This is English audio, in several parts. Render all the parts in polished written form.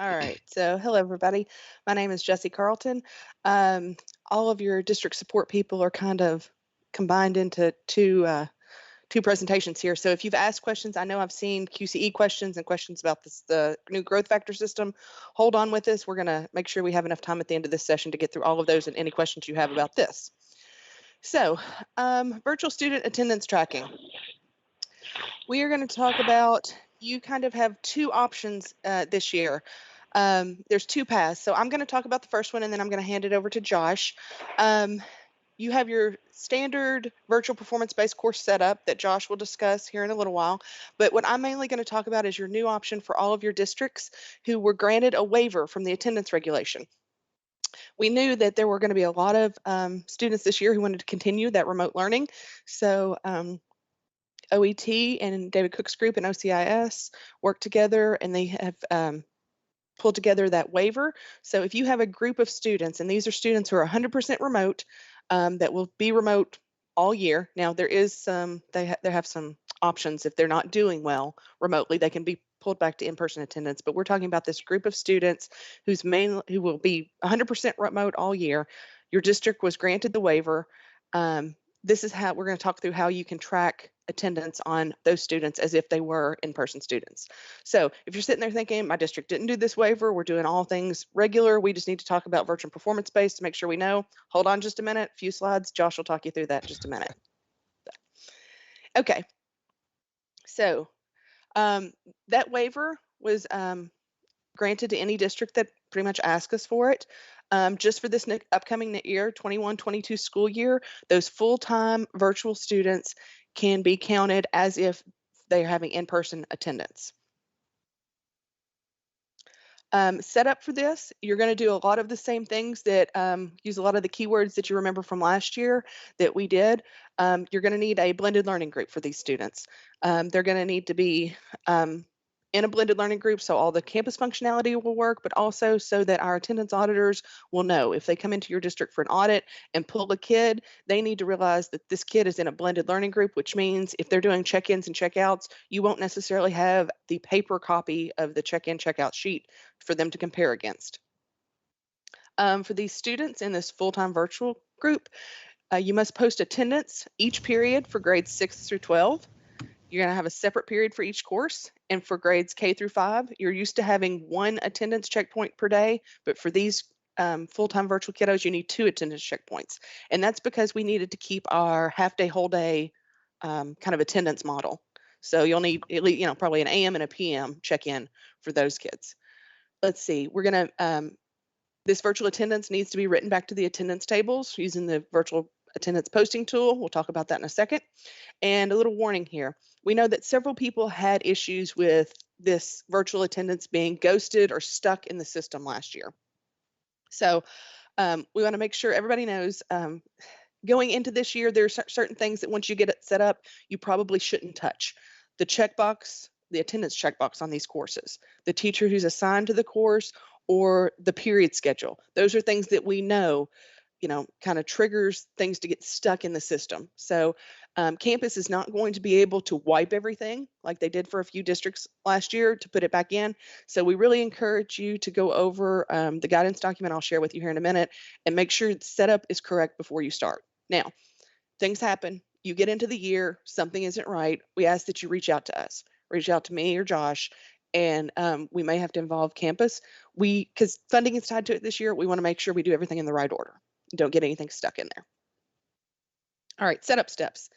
All right. So, hello, everybody. My name is Jessie Carlton. Um, all of your district support people are kind of combined into two presentations here. So, if you've asked questions, I know I've seen QCE questions and questions about the new growth factor system. Hold on with us. We're going to make sure we have enough time at the end of this session to get through all of those and any questions you have about this. So, virtual student attendance tracking. We are going to talk about, you kind of have two options this year. There's two paths. So I'm going to talk about the first one and then I'm going to hand it over to Josh. You have your standard virtual performance-based course setup that Josh will discuss here in a little while. But what I'm mainly going to talk about is your new option for all of your districts who were granted a waiver from the attendance regulation. We knew that there were going to be a lot of students this year who wanted to continue that remote learning. So OET and David Cook's group and OCIS worked together and they have pulled together that waiver. So if you have a group of students, and these are students who are 100% remote, that will be remote all year. Now there is some, they have some options if they're not doing well remotely, they can be pulled back to in-person attendance. But we're talking about this group of students who will be 100% remote all year. Your district was granted the waiver. This is how we're going to talk through how you can track attendance on those students as if they were in-person students. So if you're sitting there thinking, my district didn't do this waiver, we're doing all things regular, we just need to talk about virtual performance-based to make sure we know, hold on just a minute, a few slides, Josh will talk you through that in just a minute. Okay, so that waiver was granted to any district that pretty much asked us for it. Just for this upcoming year, 21-22 school year, those full-time virtual students can be counted as if they're having in-person attendance. Set up for this, you're going to do a lot of the same things that use a lot of the keywords that you remember from last year that we did. You're going to need a blended learning group for these students. They're going to need to be in a blended learning group so all the campus functionality will work, but also so that our attendance auditors will know if they come into your district for an audit and pull a kid, they need to realize that this kid is in a blended learning group, which means if they're doing check-ins and check-outs, you won't necessarily have the paper copy of the check-in check-out sheet for them to compare against. For these students in this full-time virtual group, you must post attendance each period for grades 6 through 12. You're going to have a separate period for each course. And for grades K through 5, you're used to having one attendance checkpoint per day. But for these full-time virtual kiddos, you need 2 attendance checkpoints. And that's because we needed to keep our half-day, whole-day kind of attendance model. So you'll need at least, probably an AM and a PM check-in for those kids. Let's see, we're going to, this virtual attendance needs to be written back to the attendance tables using the virtual attendance posting tool. We'll talk about that in a second. And a little warning here. We know that several people had issues with this virtual attendance being ghosted or stuck in the system last year. So we want to make sure everybody knows going into this year, there's certain things that once you get it set up, you probably shouldn't touch. The checkbox, the attendance checkbox on these courses, the teacher who's assigned to the course, or the period schedule. Those are things that we know kind of triggers things to get stuck in the system. So campus is not going to be able to wipe everything like they did for a few districts last year to put it back in. So we really encourage you to go over the guidance document I'll share with you here in a minute and make sure the setup is correct before you start. Now, things happen. You get into the year, something isn't right. We ask that you reach out to us, reach out to me or Josh, and we may have to involve campus. Because funding is tied to it this year, we want to make sure we do everything in the right order. Don't get anything stuck in there. All right, setup steps.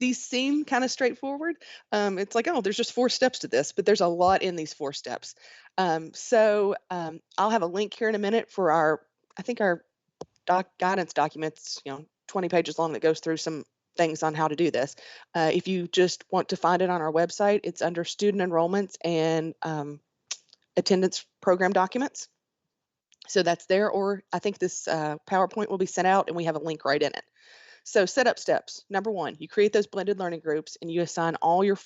These seem kind of straightforward. It's like, oh, there's just 4 steps to this, but there's a lot in these 4 steps. I'll have a link here in a minute for our guidance documents, 20 pages long that goes through some things on how to do this. If you just want to find it on our website, it's under student enrollments and attendance program documents. So that's there, or I think this PowerPoint will be sent out and we have a link right in it. So setup steps. Number 1, you create those blended learning groups and you assign all your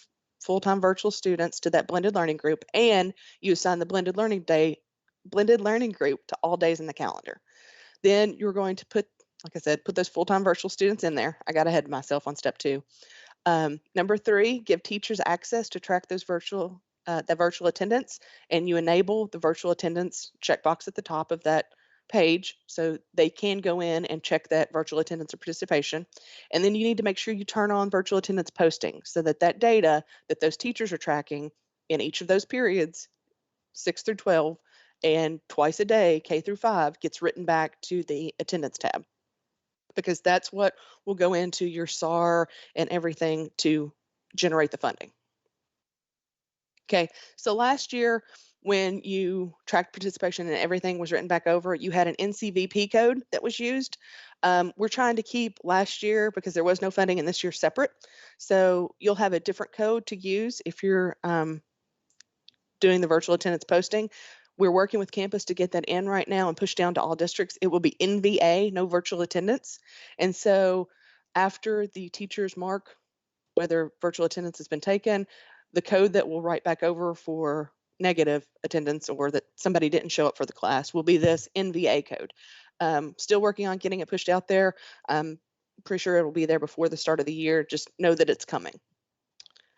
full-time virtual students to that blended learning group, and you assign the blended learning group to all days in the calendar. Then you're going to put, like I said, put those full-time virtual students in there. I got ahead of myself on step 2. Number 3, give teachers access to track those virtual the virtual attendance, and you enable the virtual attendance checkbox at the top of that page so they can go in and check that virtual attendance or participation. And then you need to make sure you turn on virtual attendance posting so that that data that those teachers are tracking in each of those periods, 6 through 12, and twice a day, K through 5, gets written back to the attendance tab because that's what will go into your SAR and everything to generate the funding. Okay, so last year when you tracked participation and everything was written back over, you had an NCVP code that was used. We're trying to keep last year, because there was no funding, and this year separate. So you'll have a different code to use if you're doing the virtual attendance posting. We're working with campus to get that in right now and push down to all districts. It will be NVA, no virtual attendance. And so after the teachers mark whether virtual attendance has been taken, the code that will write back over for negative attendance or that somebody didn't show up for the class will be this NVA code. Still working on getting it pushed out there. Pretty sure it'll be there before the start of the year. Just know that it's coming.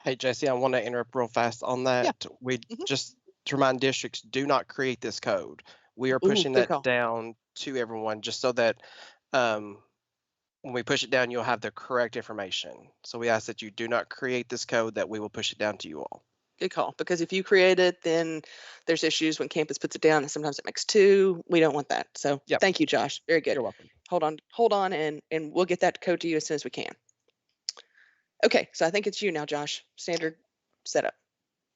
Hey, Jesse, I want to interrupt real fast on that. Yeah. We just to remind districts, do not create this code. We are Ooh, pushing good that call. down to everyone just so that when we push it down, you'll have the correct information. So we ask that you do not create this code, that we will push it down to you all. Good call. Because if you create it, then there's issues when campus puts it down, and sometimes it makes two. We don't want that. So Yep. Thank you, Josh. Very good. You're welcome. Hold on, and we'll get that code to you as soon as we can. Okay, so I think it's you now, Josh. Standard setup.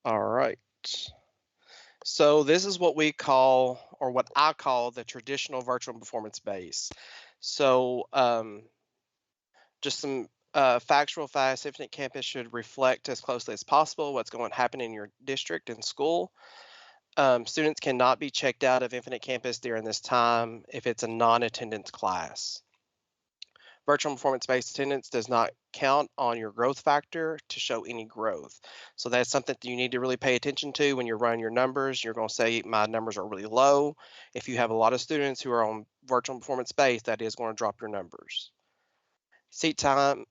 All right. So this is what we call, or what I call, the traditional virtual performance base. So just some factual facts. Infinite Campus should reflect as closely as possible what's going to happen in your district and school. Students cannot be checked out of Infinite Campus during this time if it's a non-attendance class. Virtual performance-based attendance does not count on your growth factor to show any growth. So that's something that you need to really pay attention to when you're running your numbers. You're going to say, my numbers are really low. If you have a lot of students who are on virtual performance-based, that is going to drop your numbers. Seat time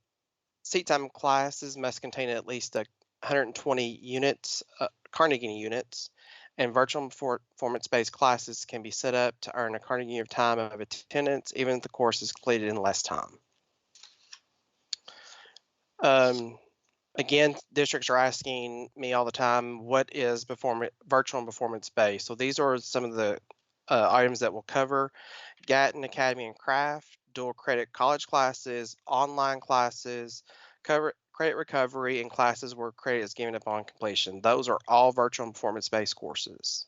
classes must contain at least 120 units, Carnegie units, and virtual performance-based classes can be set up to earn a Carnegie of time of attendance, even if the course is completed in less time. Again, districts are asking me all the time, what is virtual and performance-based? So these are some of the items that we'll cover: Gatton Academy and Craft, dual credit college classes, online classes, credit recovery, and classes where credit is given upon completion. Those are all virtual and performance-based courses.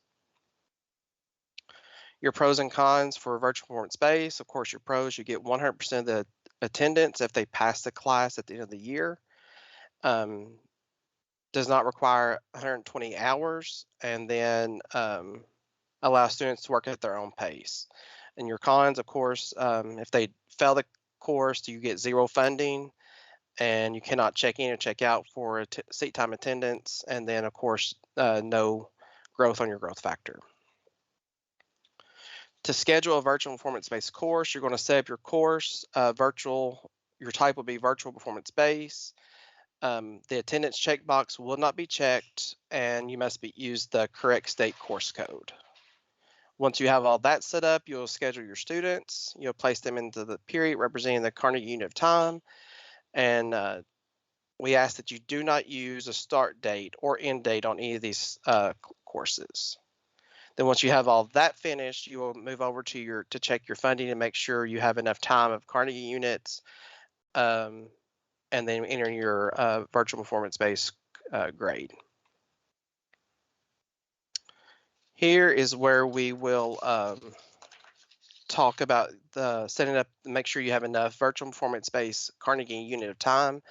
Your pros and cons for virtual performance-based: of course, your pros, you get 100% of the attendance if they pass the class at the end of the year. Does not require 120 hours, and then allow students to work at their own pace. And your cons, of course, if they fail the course, you get zero funding, and you cannot check in or check out for seat time attendance, and then of course no growth on your growth factor. To schedule a virtual performance-based course, you're going to set up your course your type will be virtual performance-based. The attendance checkbox will not be checked, and you must use the correct state course code. Once you have all that set up, you'll schedule your students. You'll place them into the period representing the Carnegie unit of time, and we ask that you do not use a start date or end date on any of these courses. Then once you have all that finished, you will move over to check your funding and make sure you have enough time of Carnegie units, and then enter your virtual performance-based grade. Here is where we will talk about setting up, make sure you have enough virtual performance-based Carnegie unit of time.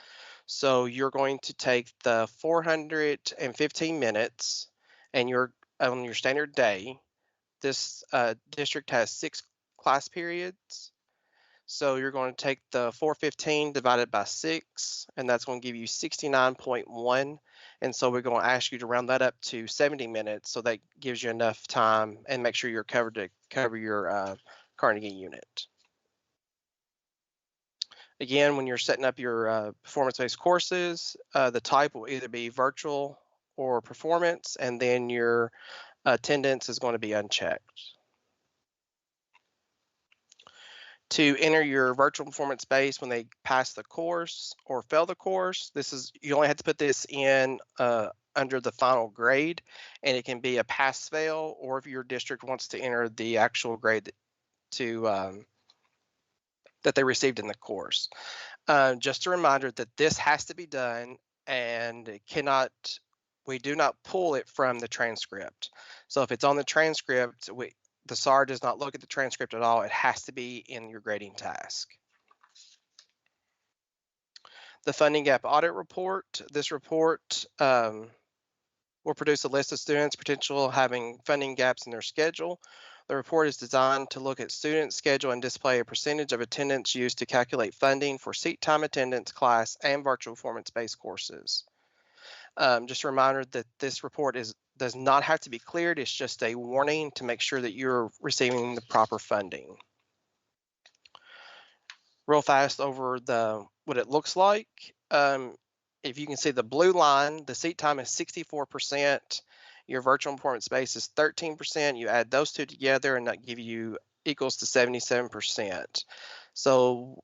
So you're going to take the 415 minutes, and on your standard day. This district has 6 class periods. So you're going to take the 415 divided by 6, and that's going to give you 69.1. And so we're going to ask you to round that up to 70 minutes, so that gives you enough time and make sure you're covered to cover your Carnegie unit. Again, when you're setting up your performance-based courses, the type will either be virtual or performance, and then your attendance is going to be unchecked. To enter your virtual performance base when they pass the course or fail the course, you only have to put this in under the final grade, and it can be a pass fail, or if your district wants to enter the actual grade that they received in the course. Just a reminder that this has to be done, and we do not pull it from the transcript. So if it's on the transcript, the SAR does not look at the transcript at all. It has to be in your grading task. The funding gap audit report. This report will produce a list of students potential having funding gaps in their schedule. The report is designed to look at student schedule and display a percentage of attendance used to calculate funding for seat time attendance, class, and virtual performance-based courses. Just a reminder that this report does not have to be cleared. It's just a warning to make sure that you're receiving the proper funding. Real fast over what it looks like. If you can see the blue line, the seat time is 64%. Your virtual performance base is 13%. You add those two together and that give you equals to 77%. So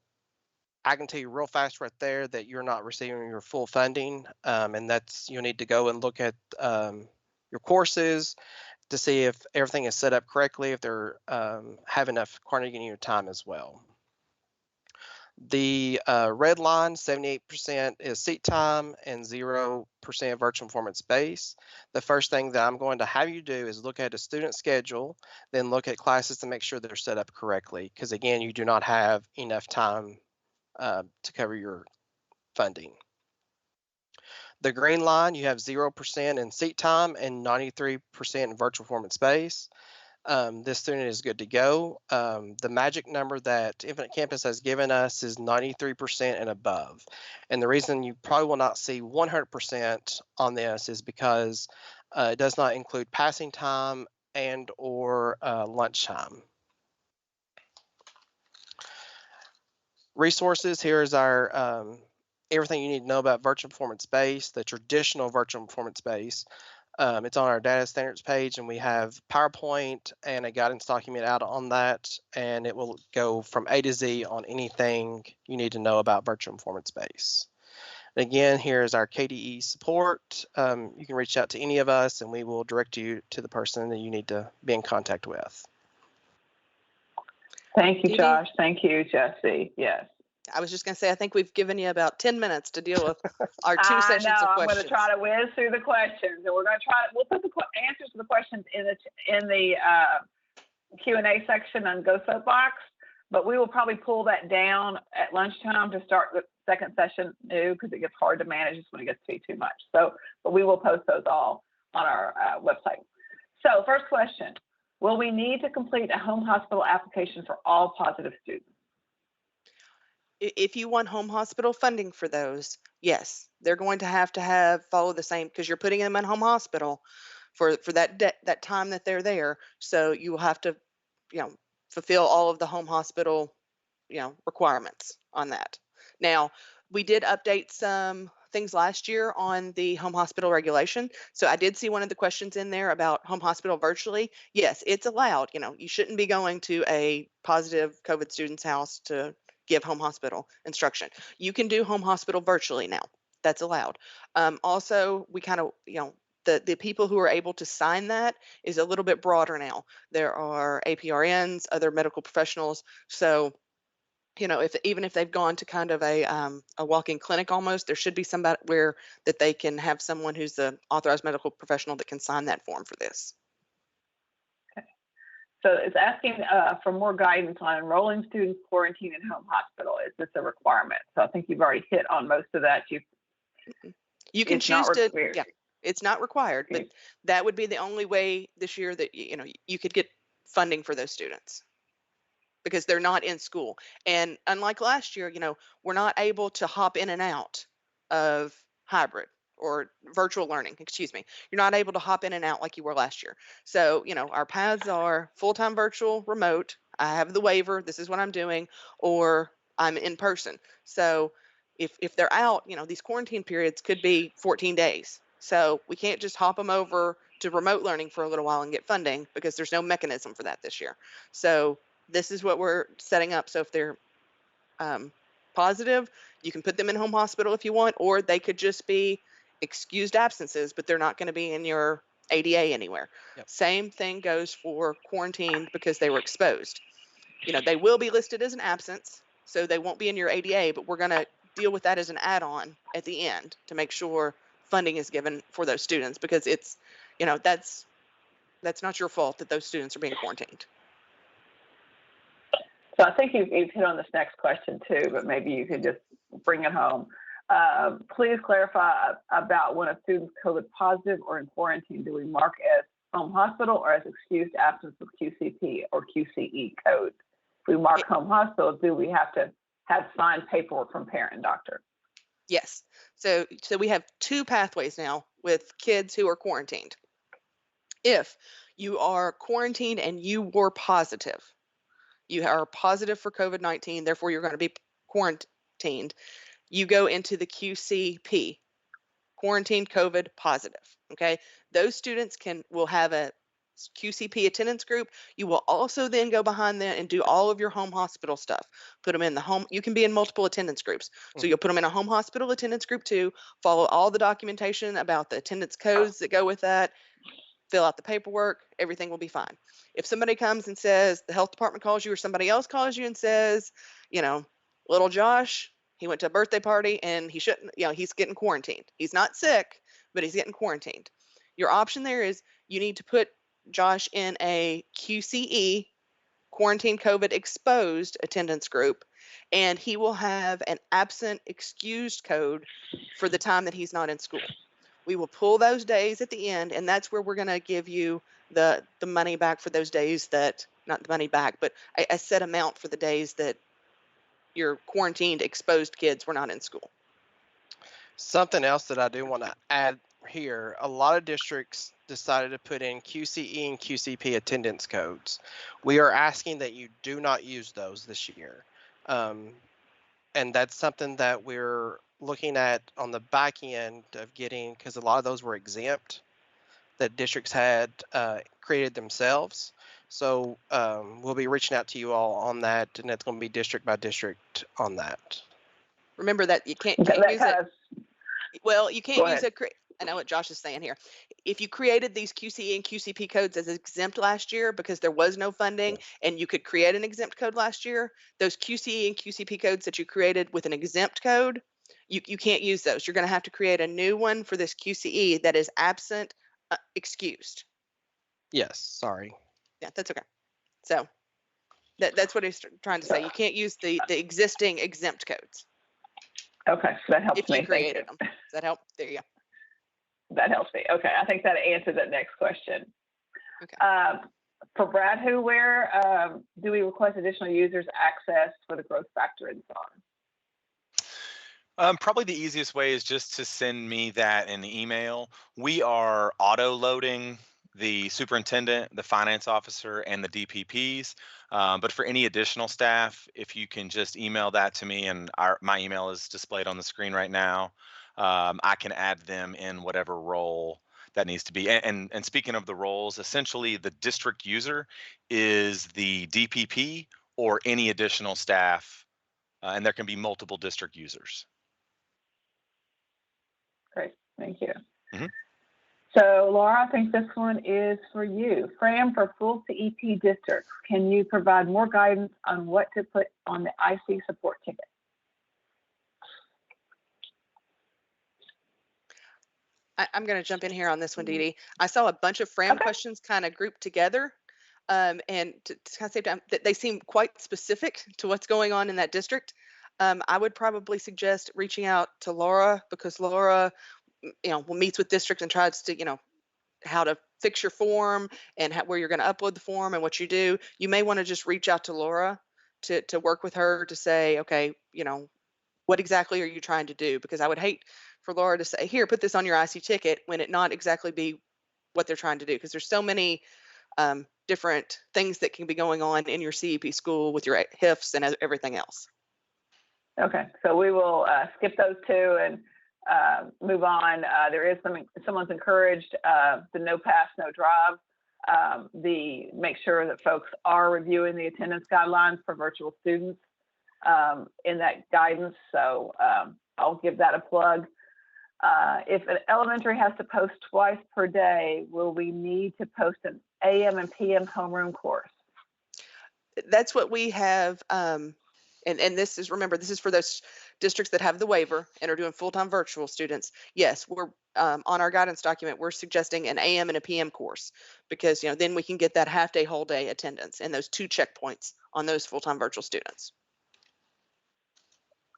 I can tell you real fast right there that you're not receiving your full funding, and you'll need to go and look at your courses to see if everything is set up correctly, if they're have enough quantity in your time as well. The red line, 78% is seat time and 0% virtual performance base. The first thing that I'm going to have you do is look at a student schedule, then look at classes to make sure they're set up correctly, because again, you do not have enough time to cover your funding. The green line, you have 0% in seat time and 93% in virtual performance base. This student is good to go. The magic number that Infinite Campus has given us is 93% and above. And the reason you probably will not see 100% on this is because it does not include passing time and or lunchtime. Resources, here's our everything you need to know about virtual performance base, the traditional virtual performance base. It's on our data standards page, and we have PowerPoint and a guidance document out on that, and it will go from A to Z on anything you need to know about virtual performance base. And again, here's our KDE support. You can reach out to any of us, and we will direct you to the person that you need to be in contact with. Thank you, Josh. Thank you, Jesse. Yes. I was just going to say, I think we've given you about 10 minutes to deal with our two sessions of questions. I'm going to try to whiz through the questions, and we're going to we'll put the answers to the questions in the Q&A section on Go Soapbox, but we will probably pull that down at lunchtime to start the second session new, because it gets hard to manage just when it gets to be too much. So, but we will post those all on our website. So first question, will we need to complete a home hospital application for all positive students? If you want home hospital funding for those, yes, they're going to have follow the same, because you're putting them in home hospital for that time that they're there. So you will have to, fulfill all of the home hospital, requirements on that. Now, we did update some things last year on the home hospital regulation. So I did see one of the questions in there about home hospital virtually. Yes, it's allowed. You shouldn't be going to a positive COVID student's house to give home hospital instruction. You can do home hospital virtually now. That's allowed. Also, we kind of, the people who are able to sign that is a little bit broader now. There are APRNs, other medical professionals. So, even if they've gone to kind of a walk-in clinic almost, there should be somebody where that they can have someone who's the authorized medical professional that can sign that form for this. So it's asking for more guidance on enrolling students quarantined in home hospital. Is this a requirement? So I think you've already hit on most of that. You can choose to, yeah, it's not required, but that would be the only way this year that, you could get funding for those students, because they're not in school. And unlike last year, we're not able to hop in and out of hybrid or virtual learning, excuse me. You're not able to hop in and out like you were last year. So, our paths are full-time virtual, remote. I have the waiver. This is what I'm doing, or I'm in person. So if they're out, these quarantine periods could be 14 days. So we can't just hop them over to remote learning for a little while and get funding because there's no mechanism for that this year. So this is what we're setting up. So if they're positive, you can put them in home hospital if you want, or they could just be excused absences, but they're not going to be in your ADA anywhere. Yep. Same thing goes for quarantined because they were exposed. They will be listed as an absence, so they won't be in your ADA, but we're going to deal with that as an add-on at the end to make sure funding is given for those students, because it's, that's not your fault that those students are being quarantined. So I think you've hit on this next question too, but maybe you could just bring it home. Please clarify about when a student's COVID positive or in quarantine, do we mark as home hospital or as excused absence with QCP or QCE code? If we mark home hospital, do we have to have signed paperwork from parent and doctor? Yes. So we have two pathways now with kids who are quarantined. If you are quarantined and you were positive, you are positive for COVID-19, therefore you're going to be quarantined, you go into the QCP, quarantined COVID positive. Okay, those students will have a QCP attendance group. You will also then go behind them and do all of your home hospital stuff. Put them in the home. You can be in multiple attendance groups. So you'll put them in a home hospital attendance group too. Follow all the documentation about the attendance codes that go with that. Fill out the paperwork. Everything will be fine. If somebody comes and says the health department calls you, or somebody else calls you and says, little Josh, he went to a birthday party and he shouldn't, he's getting quarantined. He's not sick, but he's getting quarantined. Your option there is you need to put Josh in a QCE, quarantine COVID exposed attendance group, and he will have an absent excused code for the time that he's not in school. We will pull those days at the end, and that's where we're going to give you the money back for those days that, not the money back, but a set amount for the days that your quarantined exposed kids were not in school. Something else that I do want to add here, a lot of districts decided to put in QCE and QCP attendance codes. We are asking that you do not use those this year. And that's something that we're looking at on the back end of getting, because a lot of those were exempt that districts had created themselves. So we'll be reaching out to you all on that, and it's going to be district by district on that. Remember that you can't use it. Well, you can't use it. I know what Josh is saying here. If you created these QCE and QCP codes as exempt last year because there was no funding and you could create an exempt code last year, those QCE and QCP codes that you created with an exempt code, you can't use those. You're going to have to create a new one for this QCE that is absent, excused. Yes, sorry. Yeah, that's okay. So that's what he's trying to say. You can't use the existing exempt codes. Okay, so that helps if me. you created them. Does that help? There you go. That helps me. Okay, I think that answers that next question. Okay. For Brad, where do we request additional users access for the growth factor and so on? Probably the easiest way is just to send me that in the email. We are auto-loading the superintendent, the finance officer, and the DPPs. But for any additional staff, if you can just email that to me, and my email is displayed on the screen right now, I can add them in whatever role that needs to be. And speaking of the roles, essentially the district user is the DPP or any additional staff, and there can be multiple district users. Great, thank you. Mm-hmm. So Laura, I think this one is for you. Fran, for full CEP districts, can you provide more guidance on what to put on the IC support ticket? I'm going to jump in here on this one, Dee Dee. I saw a bunch of Fran questions kind of grouped together, and to kind of save time, they seem quite specific to what's going on in that district. I would probably suggest reaching out to Laura, because Laura, meets with districts and tries to, how to fix your form and where you're going to upload the form and what you do. You may want to just reach out to Laura to work with her to say, okay, what exactly are you trying to do? Because I would hate for Laura to say, here, put this on your IC ticket, when it not exactly be what they're trying to do. Because there's so many different things that can be going on in your CEP school with your HIFs and everything else. Okay, so we will skip those two, and move on. There is someone's encouraged the no pass, no drive. Make sure that folks are reviewing the attendance guidelines for virtual students in that guidance. So I'll give that a plug. If an elementary has to post twice per day, will we need to post an AM and PM homeroom course? That's what we have. And this is, remember, this is for those districts that have the waiver and are doing full-time virtual students. Yes, we're on our guidance document, we're suggesting an AM and a PM course because, then we can get that half day, whole day attendance and those 2 checkpoints on those full-time virtual students.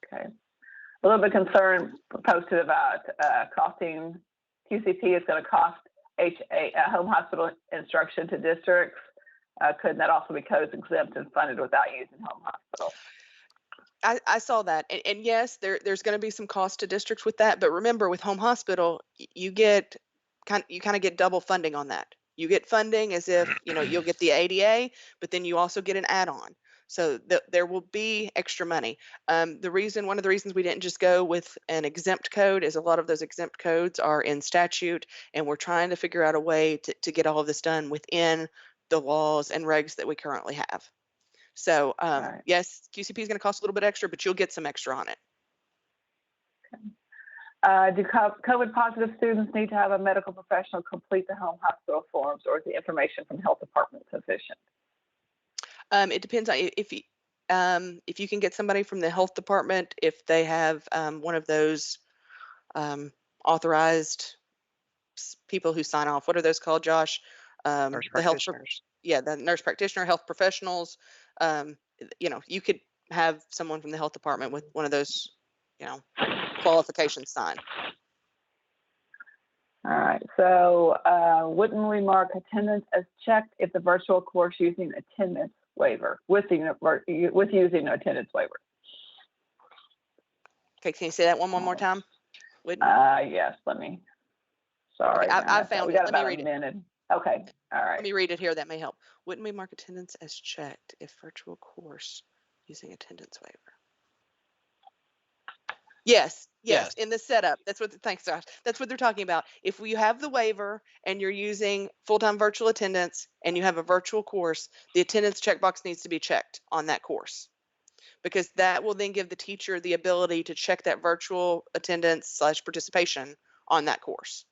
Okay. A little bit concerned posted about costing. QCP is going to cost home hospital instruction to districts. Could that also be codes exempt and funded without using home hospital? I saw that, and yes, there's going to be some cost to districts with that. But remember, with home hospital, you kind of get double funding on that. You get funding as if you'll get the ADA, but then you also get an add-on. So there will be extra money. One of the reasons we didn't just go with an exempt code is a lot of those exempt codes are in statute, and we're trying to figure out a way to get all of this done within the laws and regs that we currently have. So Right. yes, QCP is going to cost a little bit extra, but you'll get some extra on it. Do COVID positive students need to have a medical professional complete the home hospital forms, or is the information from health department sufficient? It depends on if you can get somebody from the health department, if they have one of those authorized people who sign off. What are those called, Josh? Nurse practitioners. The nurse practitioner, health professionals. You could have someone from the health department with one of those, qualifications signed. All right. So wouldn't we mark attendance as checked if the virtual course using attendance waiver with using attendance waiver? Okay, can you say that one more time? Yes. Sorry. I found it. Let me read it. Okay. All right. Let me read it here. That may help. Wouldn't we mark attendance as checked if virtual course using attendance waiver? Yes. In the setup. Thanks, Josh. That's what they're talking about. If you have the waiver and you're using full-time virtual attendance and you have a virtual course, the attendance checkbox needs to be checked on that course, because that will then give the teacher the ability to check that virtual attendance / participation on that course.